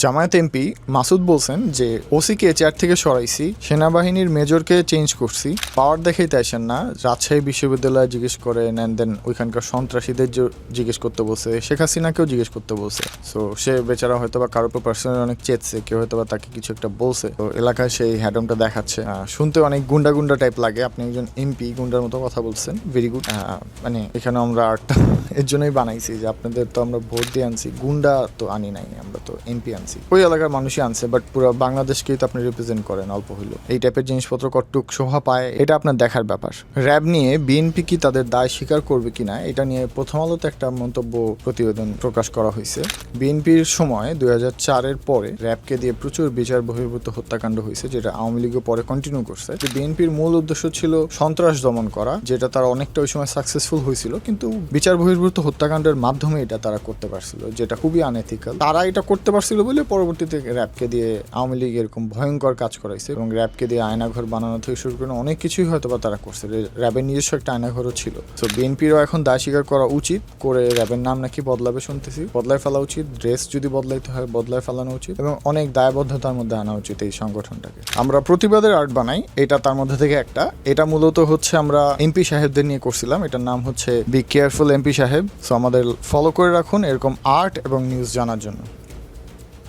Jamaat MP Masud বলছেন যে ওসিকে chair থেকে সরাইছি, সেনাবাহিনীর মেজরকে চেঞ্জ করছি, পাওয়ার দেখাইতে আসেন না। রাজশাহী বিশ্ববিদ্যালয়ে জিজ্ঞেস করেন, অ্যান্ড দেন ওইখানকার সন্ত্রাসীদের জিজ্ঞেস করতে বলছে, শেখ হাসিনাকেও জিজ্ঞেস করতে বলছে। সো সে বেচারা হয়তো বা কারোর পার্সোনালি অনেক চেয়েছে, কেউ হয়তো বা তাকে কিছু একটা বলছে, তো এলাকায় সেই হ্যাডমটা দেখাচ্ছে। শুনতে অনেক গুন্ডা গুন্ডা টাইপ লাগে। আপনি একজন এমপি গুন্ডার মতো কথা বলছেন, ভেরি গুড। মানে এখানে আমরা আর্টটা এর জন্যই বানাইছি যে আপনাদের তো আমরা ভোট দিয়ে আনছি, গুন্ডা তো আনি নাই, আমরা তো এমপি আনছি, ওই এলাকার মানুষই আনছে, বাট পুরো বাংলাদেশকেই তো আপনি রিপ্রেজেন্ট করেন অল্প হইলো। এই টাইপের জিনিসপত্র কতটুক শোভা পায় এটা আপনার দেখার ব্যাপার। র্যাব নিয়ে বিএনপি কি তাদের দায় স্বীকার করবে কিনা এটা নিয়ে প্রথম আলোতে একটা মন্তব্য প্রতিবেদন প্রকাশ করা হয়েছে। বিএনপির সময় 2004-এর পরে র্যাবকে দিয়ে প্রচুর বিচার বহির্ভূত হত্যাকাণ্ড হয়েছে, যেটা আওয়ামী লীগও পরে কন্টিনিউ করছে। বিএনপির মূল উদ্দেশ্য ছিল সন্ত্রাস দমন করা, যেটা তারা অনেকটা ওই সময় সাকসেসফুল হয়েছিল, কিন্তু বিচার বহির্ভূত হত্যাকাণ্ডের মাধ্যমে এটা তারা করতে পারছিল, যেটা খুবই আনএথিক্যাল। তারা এটা করতে পারছিল বলে পরবর্তীতে র্যাবকে দিয়ে আওয়ামী লীগ এরকম ভয়ঙ্কর কাজ করাইছে, এবং র্যাবকে দিয়ে আয়নাঘর বানানো থেকে শুরু করে অনেক কিছুই হয়তো বা তারা করছে। র্যাবের নিজস্ব একটা আয়নাঘরও ছিল। তো বিএনপিরও এখন দায় স্বীকার করা উচিত, করে র্যাবের নাম নাকি বদলাবে শুনতেছি, বদলায় ফেলা উচিত, ড্রেস যদি বদলাইতে হয় বদলায় ফেলানো উচিত, এবং অনেক দায়বদ্ধতার মধ্যে আনা উচিত এই সংগঠনটাকে। আমরা প্রতিবাদের আর্ট বানাই, এটা তার মধ্যে থেকে একটা। এটা মূলত হচ্ছে আমরা এমপি সাহেবদের নিয়ে করছিলাম, এটার নাম হচ্ছে বি কেয়ারফুল এমপি সাহেব। সো আমাদের ফলো করে রাখুন এরকম আর্ট এবং নিউজ জানার জন্য।